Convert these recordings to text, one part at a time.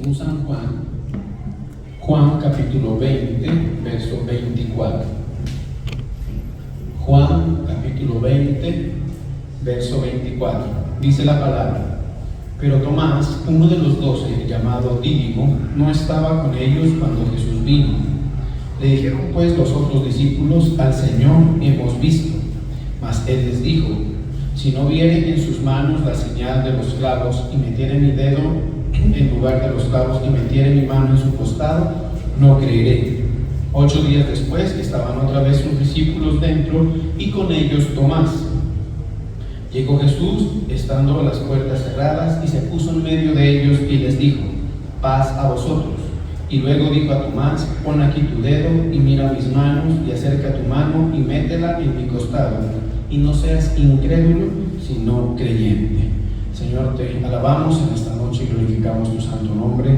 según San Juan, Juan capítulo 20, verso 24. Juan capítulo 20, verso 24. Dice la palabra: pero Tomás, uno de los 12, llamado Dídimo, no estaba con ellos cuando Jesús vino. Le dijeron pues los otros discípulos: al Señor hemos visto. Mas él les dijo: si no viere en sus manos la señal de los clavos, y metiere mi dedo en lugar de los clavos, y metiere mi mano en su costado, no creeré. 8 días después estaban otra vez sus discípulos dentro, y con ellos Tomás. Llegó Jesús, estando las puertas cerradas, y se puso en medio de ellos y les dijo: paz a vosotros. Y luego dijo a Tomás: pon aquí tu dedo y mira mis manos, y acerca tu mano y métela en mi costado, y no seas incrédulo, sino creyente. Señor, te alabamos en esta noche y glorificamos tu santo nombre.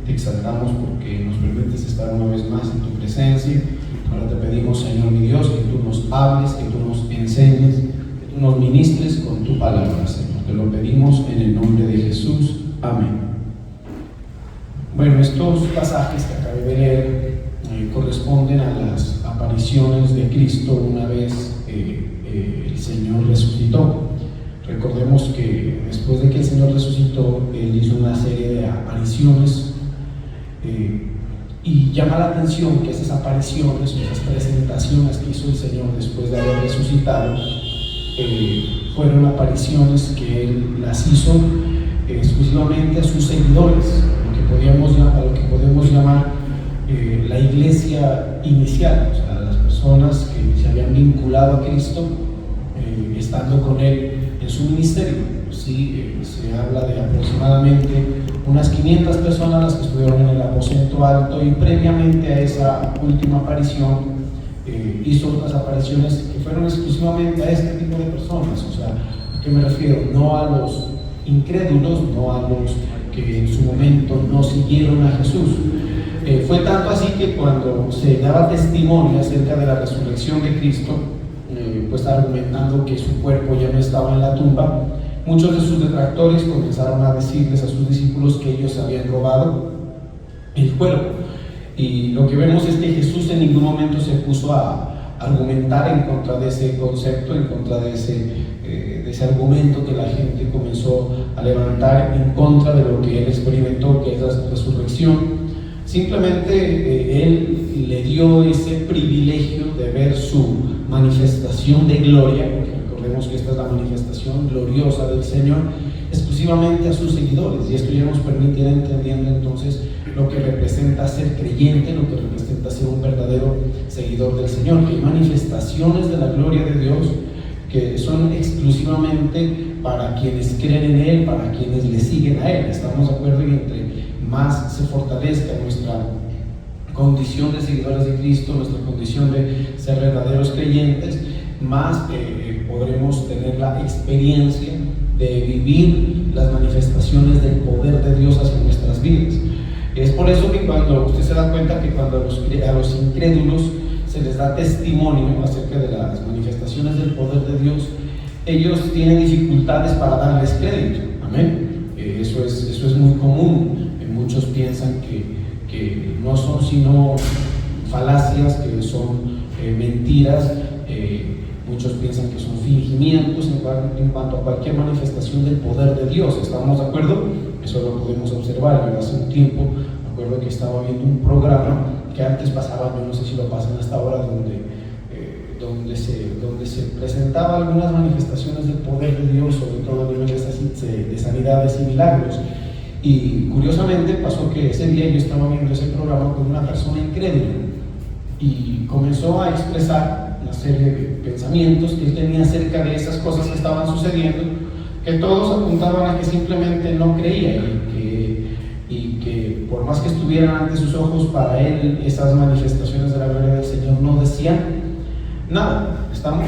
Te exaltamos porque nos permites estar una vez más en tu presencia. Ahora te pedimos, Señor mi Dios, que tú nos hables, que tú nos enseñes, que tú nos ministres con tu palabra, Señor. Te lo pedimos en el nombre de Jesús. Amén. Bueno, estos pasajes que acabé de leer corresponden a las apariciones de Cristo una vez el Señor resucitó. Recordemos que después de que el Señor resucitó, Él hizo una serie de apariciones y llama la atención que esas apariciones, esas presentaciones que hizo el Señor después de haber resucitado, fueron apariciones que Él las hizo exclusivamente a sus seguidores, a lo que podemos llamar la iglesia inicial, o sea, las personas que se habían vinculado a Cristo estando con Él en su ministerio. Sí, se habla de aproximadamente unas 500 personas las que estuvieron en el aposento alto, y previamente a esa última aparición hizo otras apariciones que fueron exclusivamente a este tipo de personas. O sea, ¿a qué me refiero? No a los incrédulos, no a los que en su momento no siguieron a Jesús. Fue tanto así que cuando se daba testimonio acerca de la resurrección de Cristo, pues argumentando que su cuerpo ya no estaba en la tumba, muchos de sus detractores comenzaron a decirles a sus discípulos que ellos habían robado el cuerpo. Y lo que vemos es que Jesús en ningún momento se puso a argumentar en contra de ese concepto, en contra de ese argumento que la gente comenzó a levantar en contra de lo que él experimentó, que es la resurrección. Simplemente él le dio ese privilegio de ver su manifestación de gloria, porque recordemos que esta es la manifestación gloriosa del Señor, exclusivamente a sus seguidores. Y esto ya nos permite ir entendiendo entonces lo que representa ser creyente, lo que representa ser un verdadero seguidor del Señor, que hay manifestaciones de la gloria de Dios que son exclusivamente para quienes creen en Él, para quienes le siguen a Él. ¿Estamos de acuerdo? Y entre más se fortalezca nuestra condición de seguidores de Cristo, nuestra condición de ser verdaderos creyentes, más podremos tener la experiencia de vivir las manifestaciones del poder de Dios hacia nuestras vidas. Es por eso que cuando usted se da cuenta que cuando a los incrédulos se les da testimonio acerca de las manifestaciones del poder de Dios, ellos tienen dificultades para darles crédito. Amén. Eso es muy común. Muchos piensan que no son sino falacias, que son mentiras. Muchos piensan que son fingimientos en cuanto a cualquier manifestación del poder de Dios. ¿Estamos de acuerdo? Eso lo podemos observar. Yo hace un tiempo me acuerdo que estaba viendo un programa que antes pasaba, yo no sé si lo pasan hasta ahora, donde se presentaban algunas manifestaciones del poder de Dios, sobre todo a nivel de sanidades y milagros. Y curiosamente pasó que ese día yo estaba viendo ese programa con una persona incrédula, y comenzó a expresar una serie de pensamientos que él tenía acerca de esas cosas que estaban sucediendo, que todos apuntaban a que simplemente no creía, y que por más que estuvieran ante sus ojos, para él esas manifestaciones de la gloria del Señor no decían nada. ¿Estamos?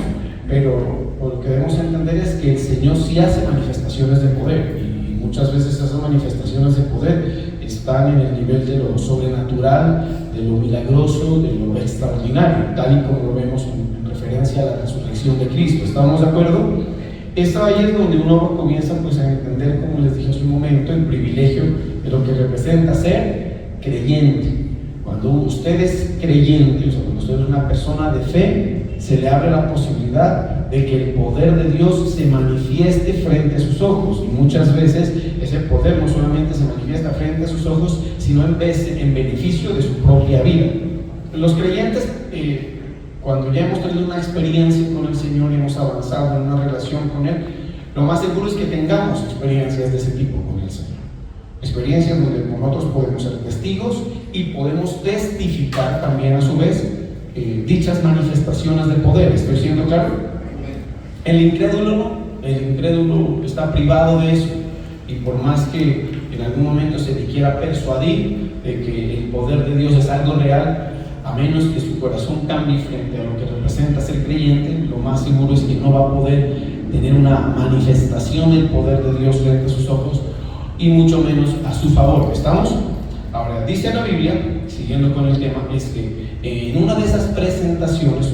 Pero lo que debemos entender es que el Señor sí hace manifestaciones de poder, y muchas veces esas manifestaciones de poder están en el nivel de lo sobrenatural, de lo milagroso, de lo extraordinario, tal y como lo vemos en referencia a la resurrección de Cristo. ¿Estamos de acuerdo? Ahí es donde uno comienza pues a entender, como les dije hace un momento, el privilegio de lo que representa ser creyente. Cuando usted es creyente, o sea, cuando usted es una persona de fe, se le abre la posibilidad de que el poder de Dios se manifieste frente a sus ojos. Y muchas veces ese poder no solamente se manifiesta frente a sus ojos, sino en beneficio de su propia vida. Los creyentes, cuando ya hemos tenido una experiencia con el Señor y hemos avanzado en una relación con Él, lo más seguro es que tengamos experiencias de ese tipo con el Señor. Experiencias donde nosotros podemos ser testigos y podemos testificar también a su vez dichas manifestaciones de poder. ¿Estoy siendo claro? El incrédulo no. El incrédulo está privado de eso, y por más que en algún momento se le quiera persuadir de que el poder de Dios es algo real, a menos que su corazón cambie frente a lo que representa ser creyente, lo más seguro es que no va a poder tener una manifestación del poder de Dios frente a sus ojos, y mucho menos a su favor. ¿Estamos? Ahora, dice la Biblia, siguiendo con el tema, es que en una de esas presentaciones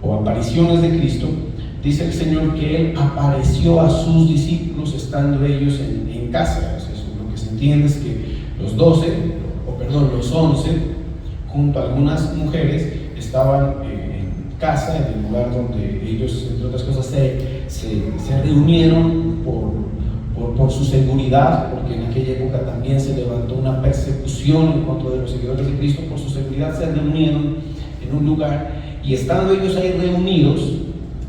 o apariciones de Cristo, dice el Señor que Él apareció a sus discípulos estando ellos en casa. Eso, lo que se entiende es que los 11, junto a algunas mujeres, estaban en casa, en el lugar donde ellos, entre otras cosas, se reunieron por su seguridad, porque en aquella época también se levantó una persecución en contra de los seguidores de Cristo. Por su seguridad se reunieron en un lugar, y estando ellos ahí reunidos,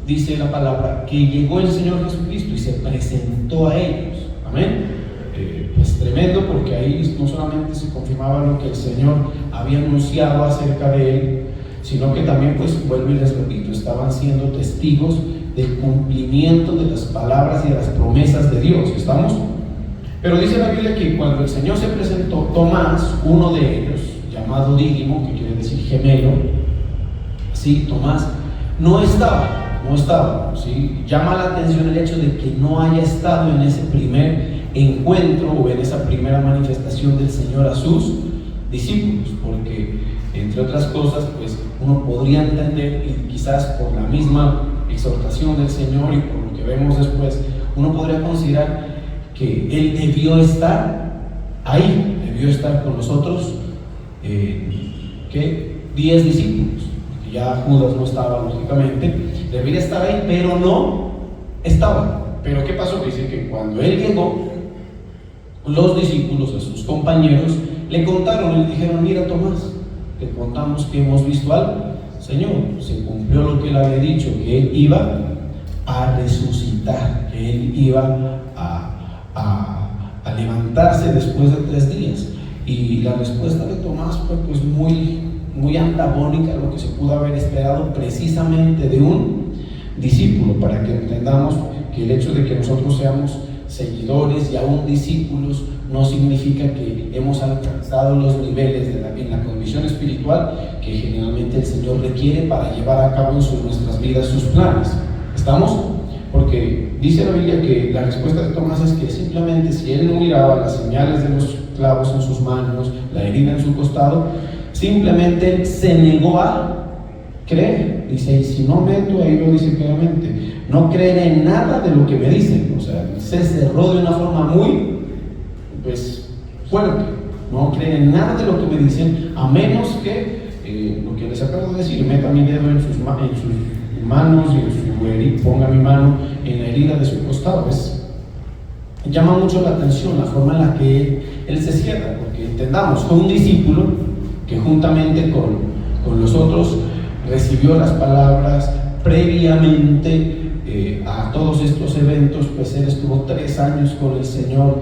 dice la palabra que llegó el Señor Jesucristo y se presentó a ellos. Amén. Pues tremendo, porque ahí no solamente se confirmaba lo que el Señor había anunciado acerca de Él, sino que también, pues vuelvo y les repito, estaban siendo testigos del cumplimiento de las palabras y de las promesas de Dios. ¿Estamos? Pero dice la Biblia que cuando el Señor se presentó, Tomás, uno de ellos, llamado Dídimo, que quiere decir gemelo, sí, Tomás, no estaba, ¿sí? Llama la atención el hecho de que no haya estado en ese primer encuentro o en esa primera manifestación del Señor a sus discípulos, porque entre otras cosas, pues uno podría entender, y quizás por la misma exhortación del Señor y por lo que vemos después, uno podría considerar que Él debió estar ahí, debió estar con nosotros, 10 discípulos, porque ya Judas no estaba, lógicamente, debería estar ahí, pero no estaba. Pero ¿qué pasó? Dice que cuando Él llegó, los discípulos, a sus compañeros, le contaron, le dijeron: mira, Tomás, te contamos que hemos visto al Señor. Se cumplió lo que Él había dicho, que Él iba a resucitar, que Él iba a levantarse después de 3 días. Y la respuesta de Tomás fue pues muy antagónica a lo que se pudo haber esperado precisamente de un discípulo, para que entendamos que el hecho de que nosotros seamos seguidores y aún discípulos no significa que hemos alcanzado los niveles en la condición espiritual que generalmente el Señor requiere para llevar a cabo en nuestras vidas sus planes. ¿Estamos? Porque dice la Biblia que la respuesta de Tomás es que simplemente si él no miraba las señales de los clavos en sus manos, la herida en su costado, simplemente se negó a creer. Dice: y si no meto, ahí lo dice claramente, no creeré en nada de lo que me dicen. O sea, se cerró de una forma muy fuerte. No cree en nada de lo que me dicen, a menos que lo que les acabo de decir, meta mi dedo en sus manos y en su herida, ponga mi mano en la herida de su costado. Llama mucho la atención la forma en la que él se cierra, porque entendamos, fue un discípulo que juntamente con los otros recibió las palabras previamente a todos estos eventos. Pues él estuvo 3 años con el Señor,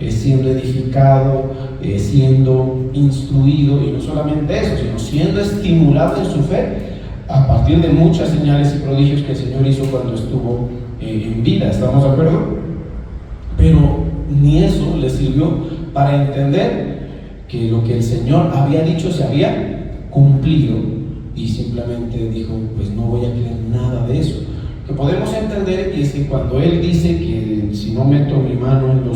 siendo edificado, siendo instruido, y no solamente eso, sino siendo estimulado en su fe a partir de muchas señales y prodigios que el Señor hizo cuando estuvo en vida. ¿Estamos de acuerdo? Pero ni eso le sirvió para entender que lo que el Señor había dicho se había cumplido, y simplemente dijo: pues no voy a creer nada de eso. Lo que podemos entender es que cuando Él dice que si no meto mi mano en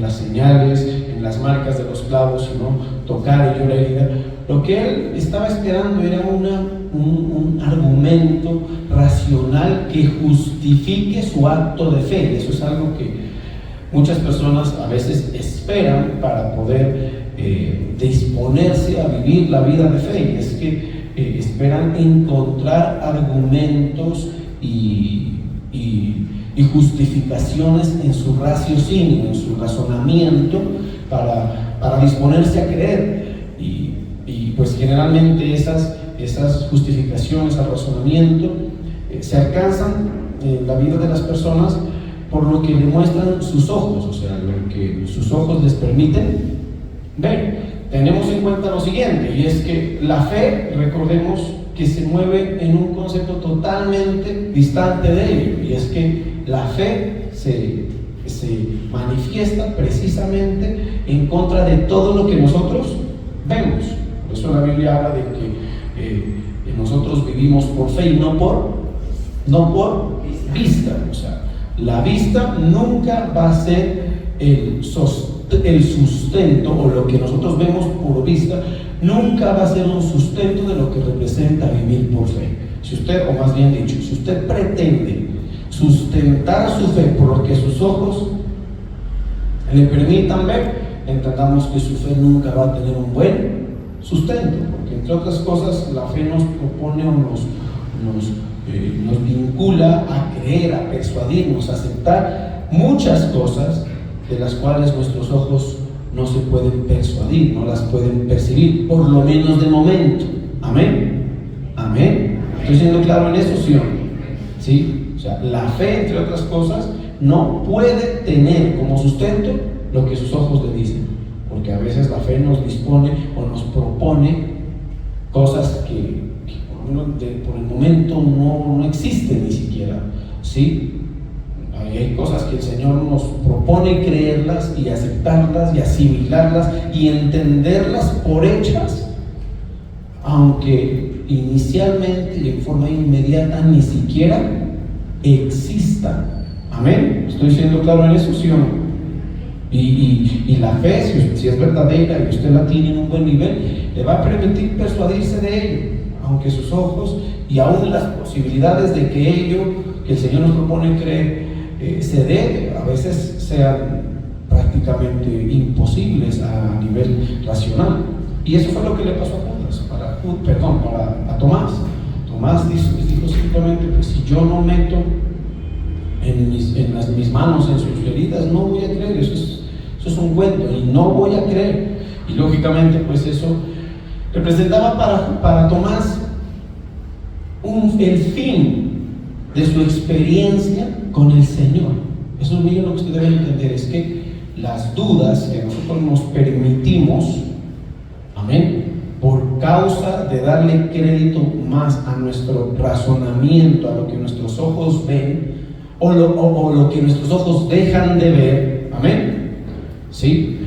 las señales, en las marcas de los clavos, sino tocar yo la herida, lo que Él estaba esperando era un argumento racional que justifique su acto de fe. Eso es algo Muchas personas a veces esperan para poder disponerse a vivir la vida de fe, y es que esperan encontrar argumentos y justificaciones en su raciocinio, en su razonamiento, para disponerse a creer. Y pues generalmente esas justificaciones al razonamiento se alcanzan en la vida de las personas por lo que le muestran sus ojos, o sea, lo que sus ojos les permiten ver. Tenemos en cuenta lo siguiente, y es que la fe, recordemos que se mueve en un concepto totalmente distante de ello, y es que la fe se manifiesta precisamente en contra de todo lo que nosotros vemos. Por eso la Biblia habla de que nosotros vivimos por fe y no por vista. O sea, la vista nunca va a ser el sustento, o lo que nosotros vemos por vista nunca va a ser un sustento de lo que representa vivir por fe. Si usted, o más bien dicho, si usted pretende sustentar su fe por lo que sus ojos le permitan ver, entendamos que su fe nunca va a tener un buen sustento, porque entre otras cosas la fe nos propone o nos vincula a creer, a persuadirnos, a aceptar muchas cosas de las cuales nuestros ojos no se pueden persuadir, no las pueden percibir, por lo menos de momento. Amén. Amén. ¿Estoy siendo claro en eso, sí o no? ¿Sí? O sea, la fe, entre otras cosas, no puede tener como sustento lo que sus ojos le dicen, porque a veces la fe nos dispone o nos propone cosas que por el momento no existen ni siquiera, ¿sí? Hay cosas que el Señor nos propone creerlas y aceptarlas y asimilarlas y entenderlas por hechas, aunque inicialmente y en forma inmediata ni siquiera existan. Amén. ¿Estoy siendo claro en eso, sí o no? Y la fe, si es verdadera y usted la tiene en un buen nivel, le va a permitir persuadirse de ello, aunque sus ojos y aún las posibilidades de que ello que el Señor nos propone creer se dé, a veces sean prácticamente imposibles a nivel racional. Y eso fue lo que le pasó a Tomás. Tomás dijo simplemente, pues si yo no meto mis manos en sus heridas, no voy a creer. Eso es un cuento y no voy a creer. Y lógicamente pues eso representaba para Tomás el fin de su experiencia con el Señor. Eso es lo que usted debe entender, es que las dudas que nosotros nos permitimos, amén, por causa de darle crédito más a nuestro razonamiento, a lo que nuestros ojos ven, o lo que nuestros ojos dejan de ver, amén, ¿sí?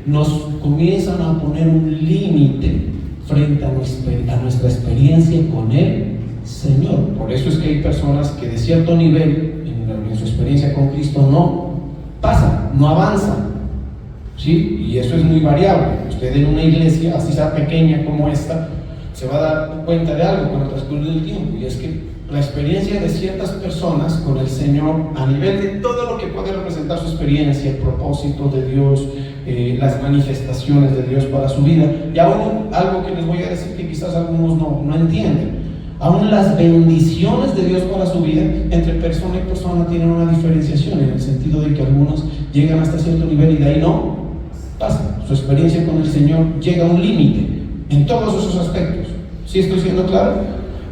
Nos comienzan a poner un límite frente a nuestra experiencia con Él, Señor. Por eso es que hay personas que de cierto nivel en su experiencia con Cristo no pasan, no avanzan, ¿sí? Y eso es muy variable. Usted en una iglesia, así sea pequeña como esta, se va a dar cuenta de algo con el transcurso del tiempo, y es que la experiencia de ciertas personas con el Señor, a nivel de todo lo que puede representar su experiencia, el propósito de Dios, las manifestaciones de Dios para su vida, y aún algo que les voy a decir que quizás algunos no entienden, aún las bendiciones de Dios para su vida, entre persona y persona tienen una diferenciación, en el sentido de que algunos llegan hasta cierto nivel y de ahí no pasan. Su experiencia con el Señor llega a un límite en todos esos aspectos. ¿Sí estoy siendo claro?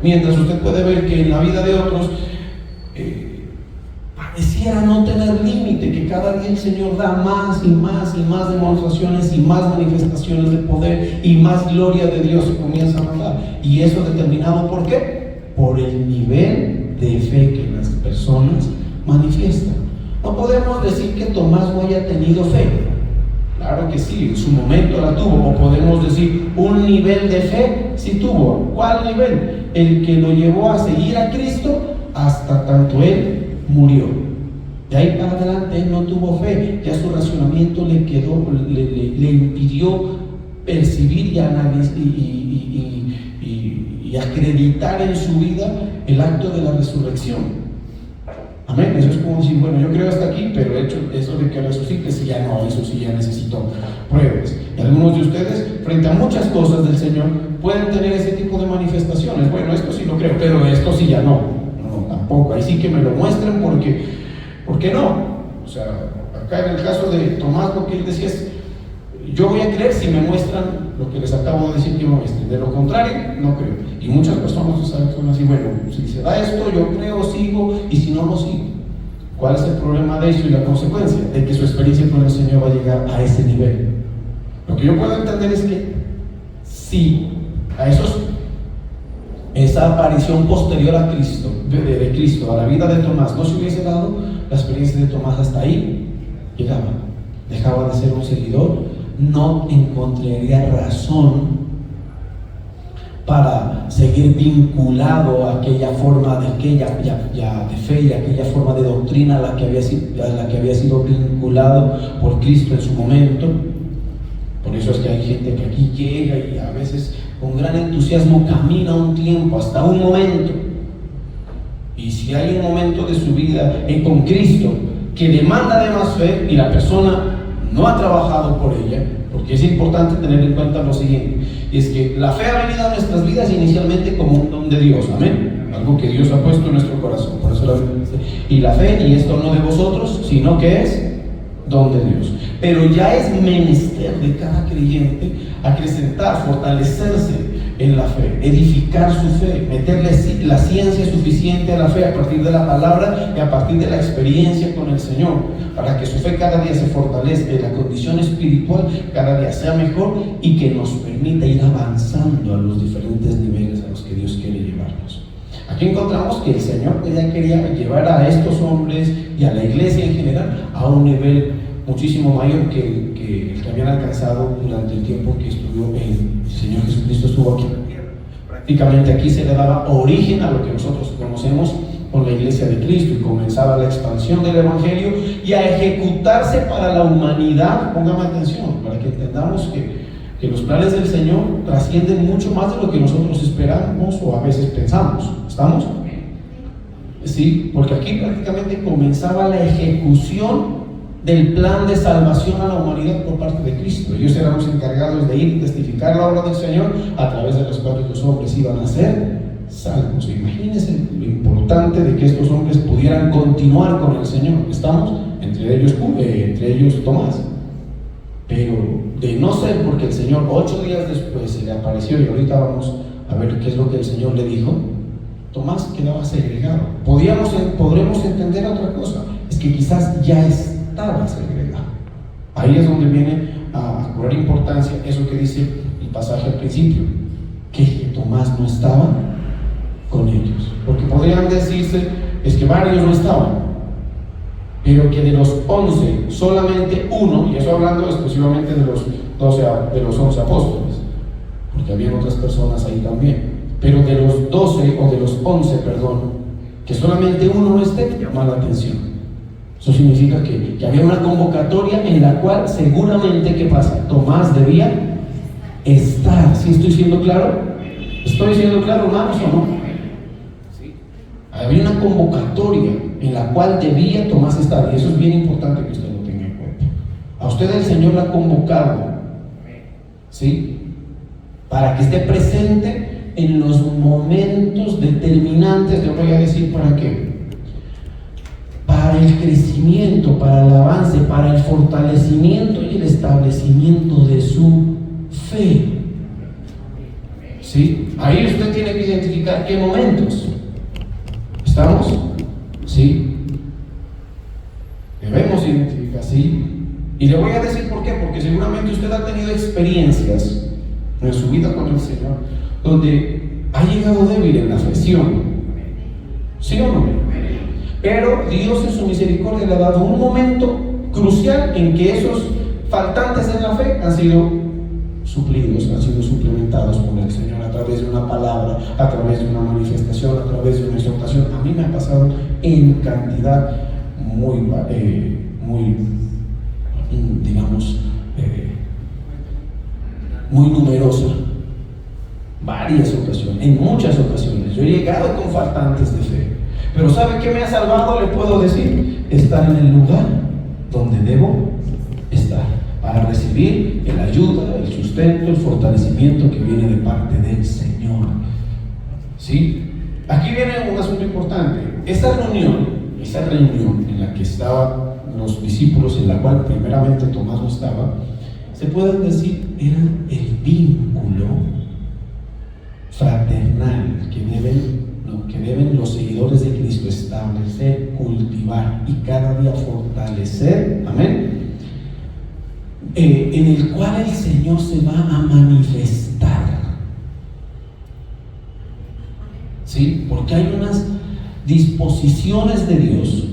Mientras usted puede ver que en la vida de otros pareciera no tener límite, que cada día el Señor da más y más y más demostraciones y más manifestaciones de poder y más gloria de Dios se comienza a mandar. Y eso determinado ¿por qué? Por el nivel de fe que las personas manifiestan. No podemos decir que Tomás no haya tenido fe. Claro que sí, en su momento la tuvo. O podemos decir un nivel de fe sí tuvo. ¿Cuál nivel? El que lo llevó a seguir a Cristo hasta tanto él murió. De ahí para adelante él no tuvo fe, ya su racionamiento le impidió percibir y analizar y acreditar en su vida el acto de la resurrección. Amén. Eso es como decir, bueno, yo creo hasta aquí, pero hecho eso de que resucite, sí ya no, eso sí ya necesito pruebas. Y algunos de ustedes, frente a muchas cosas del Señor, pueden tener ese tipo de manifestaciones. Bueno, esto sí lo creo, pero esto sí ya no. No, tampoco. Ahí sí que me lo muestren porque no. O sea, acá en el caso de Tomás, lo que él decía es, yo voy a creer si me muestran lo que les acabo de decir que me muestren. De lo contrario, no creo. Y muchas personas son así, bueno, si se da esto, yo creo, sigo, y si no, no sigo. ¿Cuál es el problema de eso y la consecuencia? De que su experiencia con el Señor va a llegar a ese nivel. Lo que yo puedo entender es que si a esa aparición posterior a Cristo, de Cristo, a la vida de Tomás, no se hubiese dado, la experiencia de Tomás hasta ahí llegaba. Dejaba de ser un seguidor, no encontraría razón para seguir vinculado a aquella forma de fe y aquella forma de doctrina a la que había sido vinculado por Cristo en su momento. Por eso es que hay gente que aquí llega y a veces con gran entusiasmo camina un tiempo, hasta un momento. Y si hay un momento de su vida con Cristo que demanda de más fe y la persona no ha trabajado por ella, porque es importante tener en cuenta lo siguiente, y es que la fe ha venido a nuestras vidas inicialmente como un don de Dios, amén, algo que Dios ha puesto en nuestro corazón. Por eso la Biblia dice, y la fe, y esto no de vosotros, sino que es don de Dios. Pero ya es menester de cada creyente acrecentar, fortalecerse en la fe, edificar su fe, meterle la ciencia suficiente a la fe a partir de la palabra y a partir de la experiencia con el Señor, para que su fe cada día se fortalezca y la condición espiritual cada día sea mejor y que nos permita ir avanzando a los diferentes niveles a los que Dios quiere llevarnos. Aquí encontramos que el Señor ya quería llevar a estos hombres y a la iglesia en general a un nivel muchísimo mayor que el que habían alcanzado durante el tiempo que el Señor Jesucristo estuvo aquí en la tierra. Prácticamente aquí se le daba origen a lo que nosotros conocemos con la iglesia de Cristo y comenzaba la expansión del Evangelio y a ejecutarse para la humanidad. Póngame atención, para que entendamos que los planes del Señor trascienden mucho más de lo que nosotros esperamos o a veces pensamos. ¿Estamos? Sí, porque aquí prácticamente comenzaba la ejecución del plan de salvación a la humanidad por parte de Cristo. Ellos eran los encargados de ir y testificar la obra del Señor, a través de los cuales los hombres iban a ser salvos. Imagínense lo importante de que estos hombres pudieran continuar con el Señor. ¿Estamos? Entre ellos Tomás. Pero de no ser porque el Señor 8 días después se le apareció, y ahorita vamos a ver qué es lo que el Señor le dijo, Tomás quedaba segregado. Podremos entender otra cosa, es que quizás ya estaba segregado. Ahí es donde viene a cobrar importancia eso que dice el pasaje al principio, que Tomás no estaba con ellos. Porque podrían decirse, es que varios no estaban, pero que de los 11, solamente uno, y eso hablando exclusivamente de los 11 apóstoles, porque había otras personas ahí también, pero de los 12 o de los 11, que solamente uno no esté, llama la atención. Eso significa que había una convocatoria en la cual seguramente, ¿qué pasa? Tomás debía estar. ¿Sí estoy siendo claro? ¿Estoy siendo claro, hermanos, o no? ¿Sí? Había una convocatoria en la cual debía Tomás estar, y eso es bien importante que usted lo tenga en cuenta. A usted el Señor la ha convocado, ¿sí?, para que esté presente en los momentos determinantes. Le voy a decir para qué. Para el crecimiento, para el avance, para el fortalecimiento y el establecimiento de su fe. ¿Sí? Ahí usted tiene que identificar qué momentos. ¿Estamos? ¿Sí? Debemos identificar, ¿sí? Y le voy a decir por qué, porque seguramente usted ha tenido experiencias en su vida con el Señor donde ha llegado débil en la fe, ¿sí o no? ¿Sí o no? Pero Dios en su misericordia le ha dado un momento crucial en que esos faltantes en la fe han sido suplidos, han sido suplementados por el Señor a través de una palabra, a través de una manifestación, a través de una exhortación. A mí me ha pasado en cantidad muy numerosa, varias ocasiones, en muchas ocasiones. Yo he llegado con faltantes de fe, Pero ¿sabe qué me ha salvado? Le puedo decir, estar en el lugar donde debo estar, para recibir la ayuda, el sustento, el fortalecimiento que viene de parte del Señor. ¿Sí? Aquí viene un asunto importante. Esa reunión en la que estaban los discípulos, en la cual primeramente Tomás no estaba, se puede decir, era el vínculo fraternal que deben los seguidores de Cristo establecer, cultivar y cada día fortalecer, amén, en el cual el Señor se va a manifestar. ¿Sí? Porque hay unas disposiciones de Dios,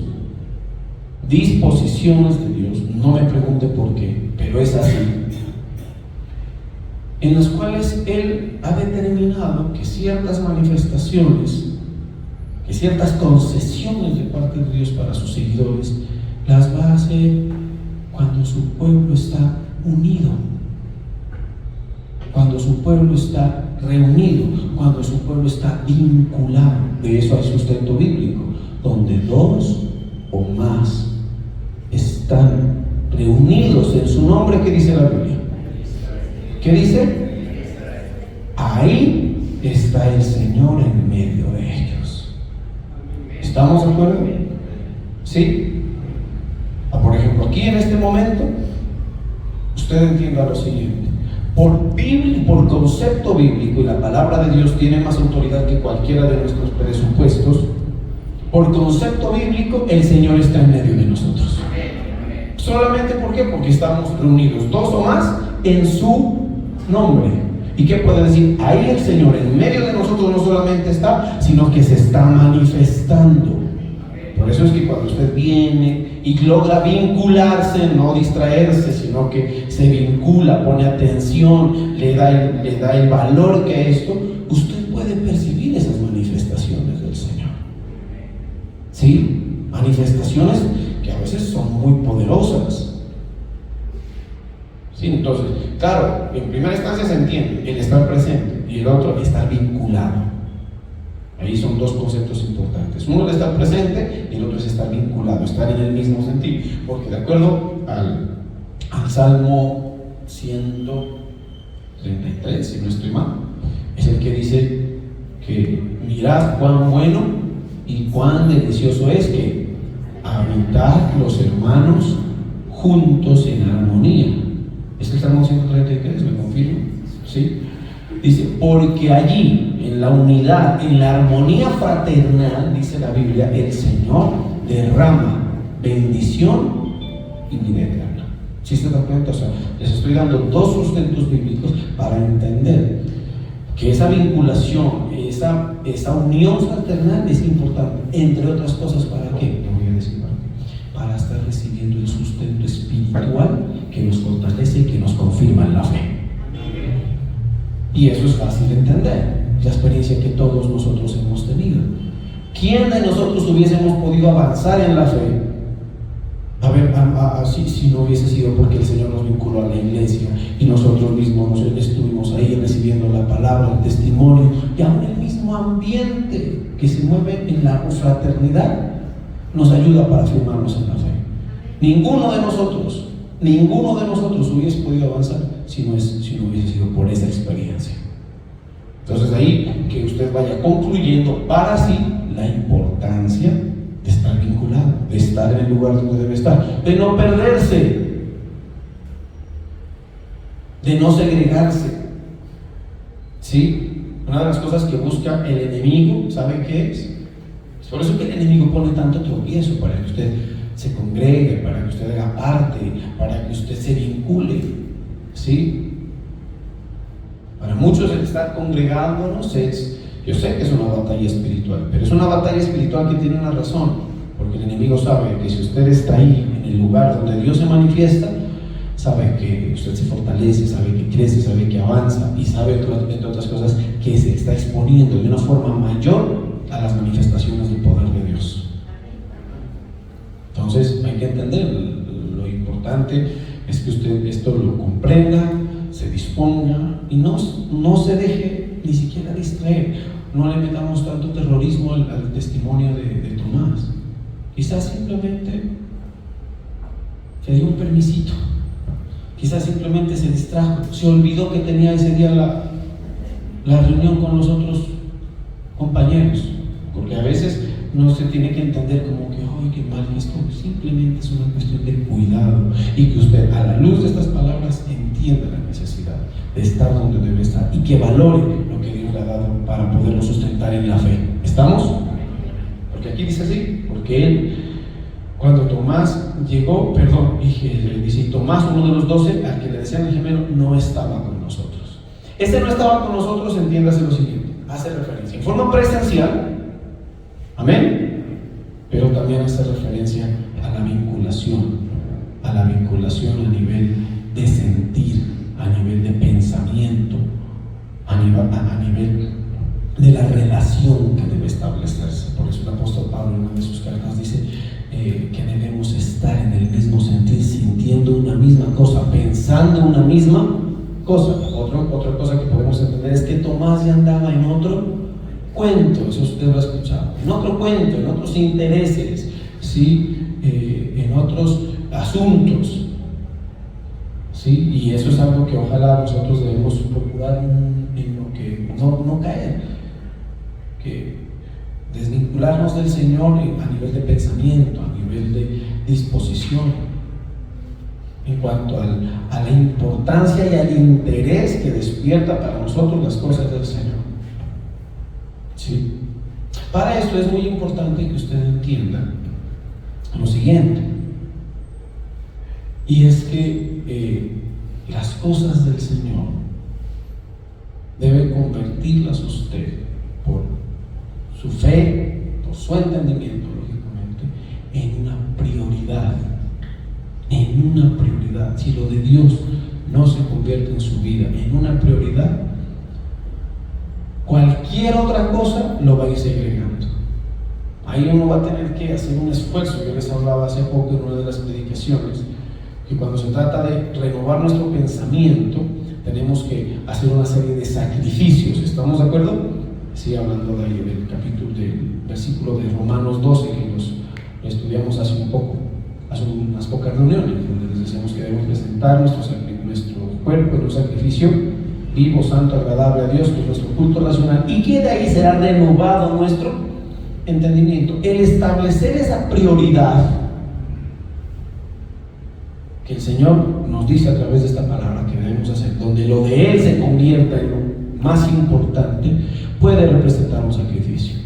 no me pregunte por qué, pero es así, en las cuales Él ha determinado que ciertas manifestaciones, que ciertas concesiones de parte de Dios para sus seguidores, las va a hacer cuando su pueblo está unido, cuando su pueblo está reunido, cuando su pueblo está vinculado. De eso hay sustento bíblico, donde dos o más están reunidos en su nombre. ¿Qué dice la Biblia? ¿Qué dice? Ahí está el Señor en medio de ellos. ¿Estamos de acuerdo? ¿Sí? Por ejemplo, aquí en este momento, usted entienda lo siguiente: por concepto bíblico, y la palabra de Dios tiene más autoridad que cualquiera de nuestros presupuestos, por concepto bíblico, el Señor está en medio de nosotros. Solamente, ¿por qué? Porque estamos reunidos, dos o más, en su nombre. ¿Y qué puede decir? Ahí el Señor en medio de nosotros no solamente está, sino que se está manifestando. Por eso es que cuando usted viene y logra vincularse, no distraerse, sino que se vincula, pone atención, le da el valor que a esto, usted puede percibir esas manifestaciones del Señor. ¿Sí? Manifestaciones que a veces son muy poderosas. ¿Sí? Entonces, claro, en primera instancia se entiende el estar presente y el otro estar vinculado. Ahí son dos conceptos importantes. Uno es estar presente y el otro es estar vinculado, estar en el mismo sentido. Porque de acuerdo al Salmo 133, si no estoy mal, es el que dice que mirad cuán bueno y cuán delicioso es que habitar los hermanos juntos en armonía. ¿Es el Salmo 133? ¿Me confirmo? ¿Sí? Dice, porque allí, en la unidad, en la armonía fraternal, dice la Biblia, el Señor derrama bendición y vida eterna. ¿Sí se da cuenta? O sea, les estoy dando dos sustentos bíblicos para entender que esa vinculación, esa unión fraternal es importante, entre otras cosas. ¿Para qué? Te voy a decir para qué. Para estar recibiendo el sustento espiritual que nos fortalece y que nos confirma en la fe. Y eso es fácil de entender, la experiencia que todos nosotros hemos tenido. ¿Quién de nosotros hubiésemos podido avanzar en la fe? A ver, si no hubiese sido porque el Señor nos vinculó a la iglesia y nosotros mismos estuvimos ahí recibiendo la palabra, el testimonio, y aún el mismo ambiente que se mueve en la fraternidad nos ayuda para afirmarnos en la fe. Ninguno de nosotros hubiese podido avanzar si no hubiese sido por esa experiencia. Entonces ahí que usted vaya concluyendo para sí la importancia de estar vinculado, de estar en el lugar donde debe estar, de no perderse, de no segregarse. ¿Sí? Una de las cosas que busca el enemigo, ¿sabe qué es? Es por eso que el enemigo pone tanto tropiezo, para que usted se congregue, para que usted haga parte, para que usted se vincule. ¿Sí? Para muchos el estar congregándonos yo sé que es una batalla espiritual, pero es una batalla espiritual que tiene una razón, porque el enemigo sabe que si usted está ahí, en el lugar donde Dios se manifiesta, sabe que usted se fortalece, sabe que crece, sabe que avanza, y sabe, entre otras cosas, que se está exponiendo de una forma mayor a las manifestaciones del poder de Dios. Entonces hay que entender, lo importante es que usted esto lo comprenda, se disponga y no se deje ni siquiera distraer. no le metamos tanto terrorismo al testimonio de Tomás. Quizás simplemente se dio un permisito, quizás simplemente se distrajo, se olvidó que tenía ese día la reunión con los otros compañeros, porque a veces no se tiene que entender como que, ¡ay, qué mal que esto! Simplemente es una cuestión de cuidado, y que usted, a la luz de estas palabras, entienda la necesidad de estar donde debe estar y que valore lo que Dios le ha dado para poderlo sustentar en la fe. ¿Estamos? Porque aquí dice así, porque él, cuando Tomás llegó, dice, Tomás, uno de los 12, al que le decían el gemelo, no estaba con nosotros. Este no estaba con nosotros, entiéndase lo siguiente, hace referencia en forma presencial, amén, pero también hace referencia a la vinculación a nivel de sentir, a nivel de pensamiento, a nivel de la relación que debe establecerse. Por eso el apóstol Pablo en una de sus cartas dice que debemos estar en el mismo sentir, sintiendo una misma cosa, pensando una misma cosa. Otra cosa que podemos entender es que Tomás ya andaba en otro cuento, eso usted lo ha escuchado, en otro cuento, en otros intereses, ¿sí? En otros asuntos, ¿sí? Y eso es algo que ojalá nosotros debemos procurar en lo que no caer, que desvincularnos del Señor a nivel de pensamiento, a nivel de disposición, en cuanto a la importancia y al interés que despierta para nosotros las cosas del Señor. ¿Sí? Para esto es muy importante que usted entienda lo siguiente, y es que las cosas del Señor debe convertirlas usted por su fe, por su entendimiento, lógicamente, en una prioridad. Si lo de Dios no se convierte en su vida en una prioridad, cualquier otra cosa lo va a ir segregando. Ahí uno va a tener que hacer un esfuerzo. Yo les hablaba hace poco en una de las predicaciones que cuando se trata de renovar nuestro pensamiento, tenemos que hacer una serie de sacrificios. ¿Estamos de acuerdo? Sí, hablando de ahí del versículo de Romanos 12, que lo estudiamos hace unas pocas reuniones, donde les decíamos que debemos presentar nuestro cuerpo en un sacrificio vivo, santo, agradable a Dios, que es nuestro culto racional, y que de ahí será renovado nuestro entendimiento. El establecer esa prioridad que el Señor nos dice a través de esta palabra que debemos hacer, donde lo de Él se convierta en lo más importante, puede representar un sacrificio.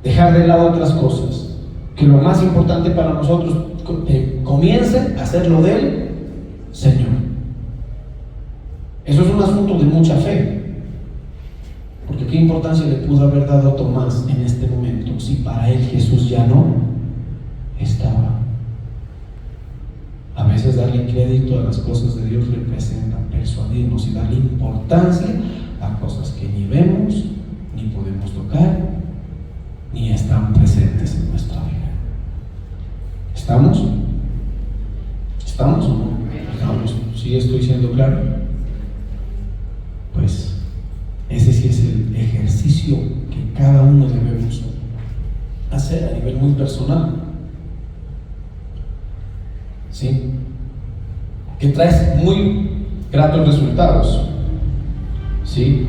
Dejar de lado otras cosas, que lo más importante para nosotros comience a ser lo del Señor. Eso es un asunto de mucha fe, porque qué importancia le pudo haber dado a Tomás en este momento si para él Jesús ya no estaba. A veces darle crédito a las cosas de Dios representa persuadirnos y darle importancia a cosas que ni vemos, ni podemos tocar, ni están presentes en nuestra vida. ¿Estamos? ¿Estamos o no? ¿Estamos? ¿Sí estoy siendo claro? Pues ese sí es el ejercicio que cada uno debemos hacer a nivel muy personal, ¿sí? Que trae muy gratos resultados, ¿sí?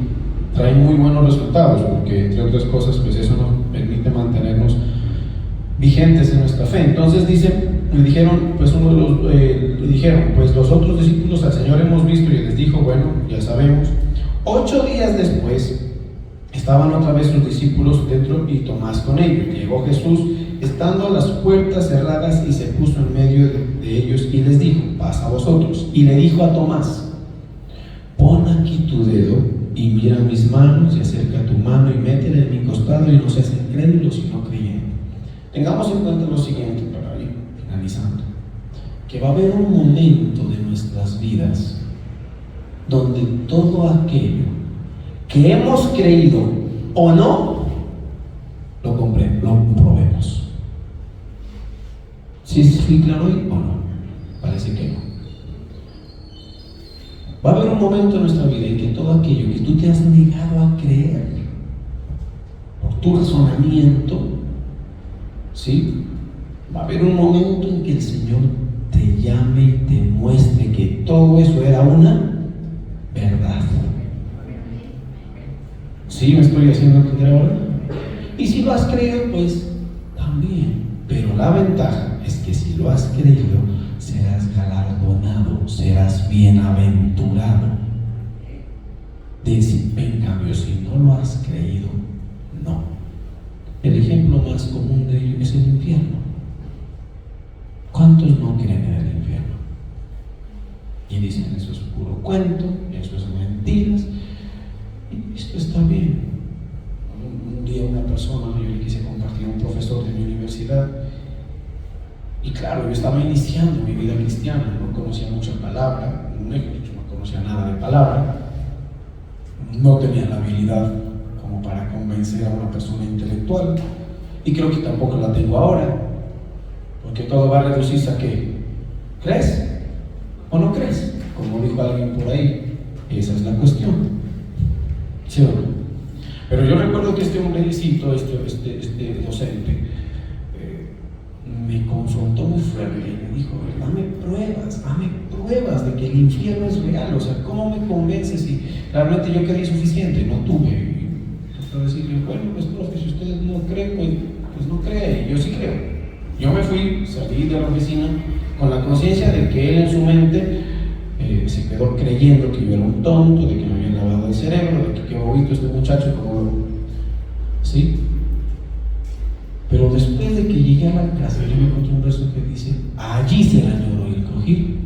Trae muy buenos resultados, porque entre otras cosas, pues eso nos permite mantenernos vigentes en nuestra fe. Entonces le dijeron, pues los otros discípulos al Señor hemos visto, y les dijo, bueno, ya sabemos. 8 días después estaban otra vez sus discípulos dentro y Tomás con ellos. Llegó Jesús estando las puertas cerradas y se puso en medio de ellos y les dijo, pasa a vosotros. Y le dijo a Tomás, pon aquí tu dedo y mira mis manos, y acerca tu mano y métela en mi costado, y no seas incrédulo sino creyente. Tengamos en cuenta lo siguiente para ir finalizando, que va a haber un momento de nuestras vidas donde todo aquello que hemos creído o no, lo comprobemos. ¿Sí fui claro hoy o no? Parece que no. Va a haber un momento en nuestra vida en que todo aquello que tú te has negado a creer, tu razonamiento, ¿sí? Va a haber un momento en que el Señor te llame y te muestre que todo eso era una verdad. ¿Sí me estoy haciendo entender ahora? Y si lo has creído, pues también. Pero la ventaja es que si lo has creído, serás galardonado, serás bienaventurado. En cambio, si no lo has creído, no. El ejemplo más común de ello es el infierno. ¿Cuántos no creen en el infierno? Y dicen, eso es puro cuento, eso es mentiras, y esto está bien. Un día una persona, yo le quise compartir a un profesor de mi universidad, y claro, yo estaba iniciando mi vida cristiana, no conocía mucha palabra, no conocía nada de palabra, no tenía la habilidad como para convencer a una persona intelectual, y creo que tampoco la tengo ahora, porque todo va a reducirse a ¿qué? ¿Crees o no crees? Como dijo alguien por ahí, esa es la cuestión, ¿sí o no? Pero yo recuerdo que este hombrecito, este docente, me confrontó muy fuerte y me dijo, dame pruebas de que el infierno es real, o sea, ¿cómo me convences si realmente yo creí suficiente? No tuve. Y para decirle, bueno, pues profe, si usted no cree, pues no cree, yo sí creo. Yo me fui, salí de la oficina con la conciencia de que él en su mente se quedó creyendo que yo era un tonto, de que me habían lavado el cerebro, de que qué bobito este muchacho, como, ¿sí? Pero después de que llegué a la casa, yo me encontré un verso que dice, allí será el lloro y el crujir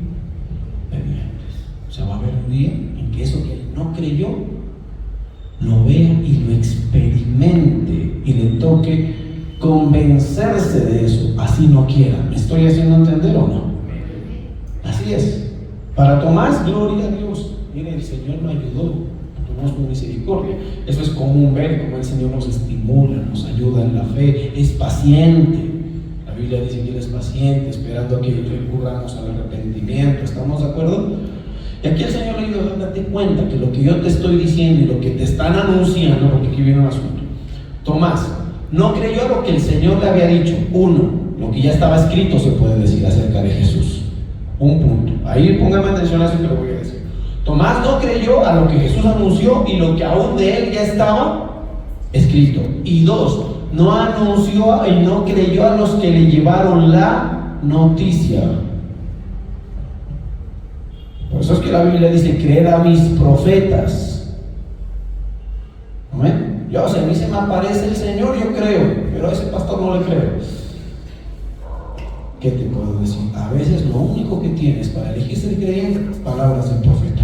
de dientes. O sea, va a haber un día en que eso que él no creyó, lo vea y lo experimente y le toque convencerse de eso, así no quiera. ¿Me estoy haciendo entender o no? Así es. Para Tomás, gloria a Dios. Mire, el Señor me ayudó. Tomás con misericordia. Eso es común ver cómo el Señor nos estimula, nos ayuda en la fe. Es paciente. La Biblia dice que Él es paciente, esperando a que recurramos al arrepentimiento. ¿Estamos de acuerdo? Y aquí el Señor le dijo, date cuenta que lo que yo te estoy diciendo y lo que te están anunciando, porque aquí viene un asunto. Tomás no creyó lo que el Señor le había dicho. Uno, lo que ya estaba escrito se puede decir acerca de Jesús. Un punto. Ahí póngame atención a eso que lo voy a decir. Tomás no creyó a lo que Jesús anunció y lo que aún de él ya estaba escrito. Y dos, no anunció y no creyó a los que le llevaron la noticia. Por eso es que la Biblia dice, creed a mis profetas. ¿Amén? Yo, si a mí se me aparece el Señor, yo creo, pero a ese pastor no le creo. ¿Qué te puedo decir? A veces lo único que tienes para elegir ser creyente, palabras del profeta.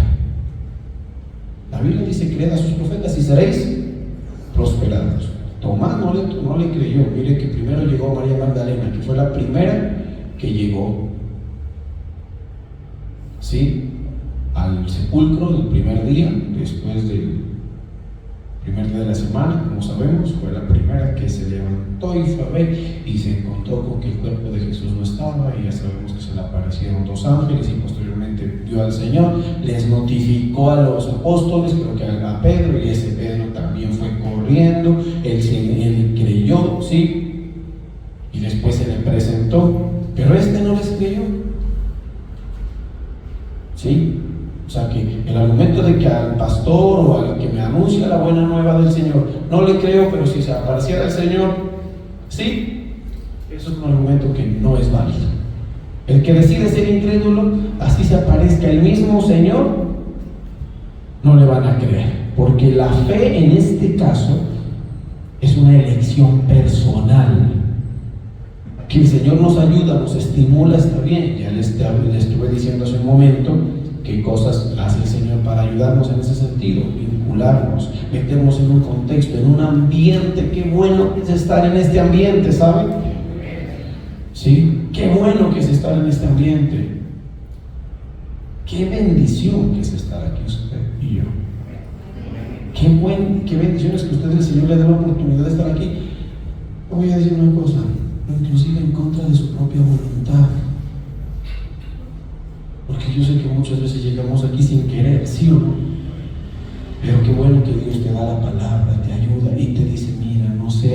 La Biblia dice, creed a sus profetas y seréis prosperados. Tomás no le creyó. Mire que primero llegó María Magdalena, que fue la primera que llegó, ¿sí?, al sepulcro del primer día, después del primer día de la semana, como sabemos, fue la primera que se levantó y fue a ver y se encontró con que el cuerpo de Jesús no estaba, y ya sabemos que se le aparecieron dos ángeles y posteriormente vio al Señor, les notificó a los apóstoles, creo que a Pedro, y ese Pedro también fue corriendo, él creyó, ¿sí? Y después se le presentó, pero no les creyó, ¿sí? O sea que el argumento de que al pastor o al que me anuncia la buena nueva del Señor no le creo, pero si se apareciera el Señor, sí, eso es un argumento que no es válido. El que decide ser incrédulo, así se aparezca el mismo Señor, no le van a creer, porque la fe en este caso es una elección personal. Que el Señor nos ayuda, nos estimula, está bien. Ya le estuve diciendo hace un momento qué cosas hace el Señor para ayudarnos en ese sentido, vincularnos, meternos en un contexto, en un ambiente. Qué bueno que es estar en este ambiente, ¿sabe? ¿Sí? Qué bueno que es estar en este ambiente. Qué bendición que es estar aquí usted y yo. Qué bendición es que usted, el Señor, le dé la oportunidad de estar aquí. Voy a decir una cosa, inclusive en contra de su propia voluntad. Porque yo sé que muchas veces llegamos aquí sin querer, ¿sí o no? Pero qué bueno que Dios te da la palabra, te ayuda y te dice, mira, no sé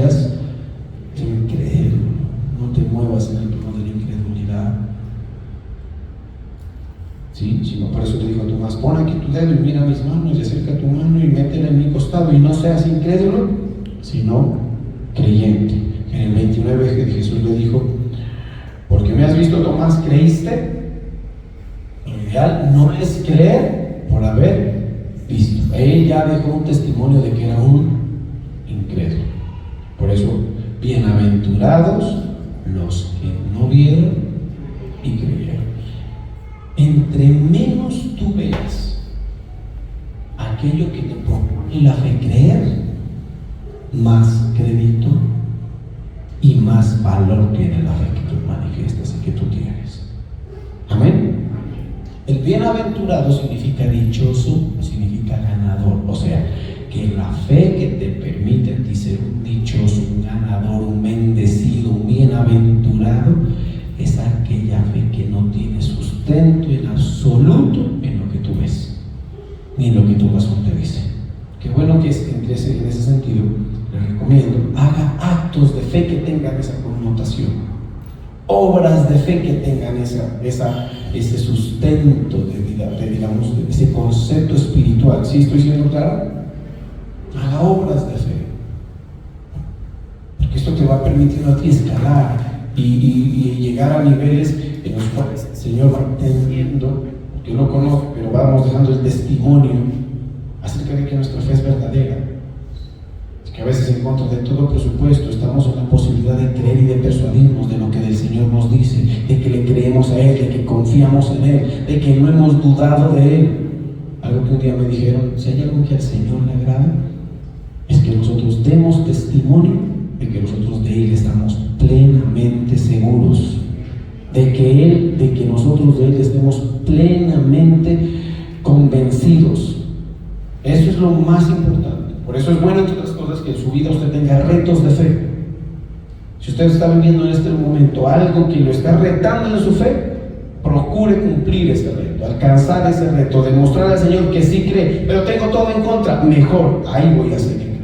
pon aquí tu dedo y mira mis manos y acerca tu mano y métela en mi costado y no seas incrédulo, sino creyente. En el 29 Jesús le dijo: porque me has visto, Tomás, creíste. Lo ideal no es creer por haber visto. Él ya dejó un testimonio de que era un incrédulo. Por eso, bienaventurados los que no vieron y creyeron. Entre menos tú veas aquello que te propone la fe creer, más crédito y más valor tiene la fe que tú manifiestas y que tú tienes. Amén. El bienaventurado significa dichoso, significa ganador. O sea, que la fe que te permite a ti ser un dichoso, un ganador, un bendecido, un bienaventurado, es aquella fe que no tiene sustento en absoluto en lo que tú ves, ni en lo que tu corazón te dice. Qué bueno que en ese sentido les recomiendo, haga actos de fe que tengan esa connotación, obras de fe que tengan ese sustento de vida, digamos, ese concepto espiritual. ¿Sí estoy siendo claro? Haga obras de fe, porque esto te va a permitir a ti escalar y llegar a niveles en los cuales el Señor va entendiendo, yo no conozco, pero vamos dejando el testimonio acerca de que nuestra fe es verdadera. Es que a veces, en contra de todo presupuesto, estamos en la posibilidad de creer y de persuadirnos de lo que el Señor nos dice, de que le creemos a Él, de que confiamos en Él, de que no hemos dudado de Él. Algo que un día me dijeron: si hay algo que al Señor le agrada, es que nosotros demos testimonio de que nosotros de Él estamos plenamente seguros, de que nosotros de Él estemos plenamente convencidos. Eso es lo más importante. Por eso es bueno, entre otras cosas, que en su vida usted tenga retos de fe. Si usted está viviendo en este momento algo que lo está retando en su fe, procure cumplir ese reto, alcanzar ese reto, demostrar al Señor que sí cree, pero tengo todo en contra. Mejor, ahí voy a seguir creyendo.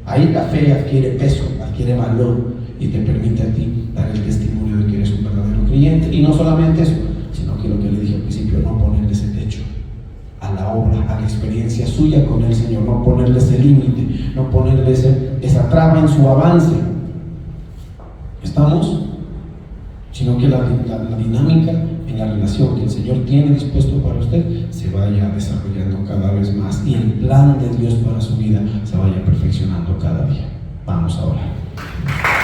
Ahí la fe adquiere peso, adquiere valor y te permite a ti dar el testimonio de que eres un verdadero creyente. Y no solamente eso, sino que lo que le dije al principio, no ponerle ese techo a la obra, a la experiencia suya con el Señor, no ponerle ese límite, no ponerle esa traba en su avance. ¿Estamos? Sino que la dinámica en la relación que el Señor tiene dispuesto para usted se vaya desarrollando cada vez más y el plan de Dios para su vida se vaya perfeccionando.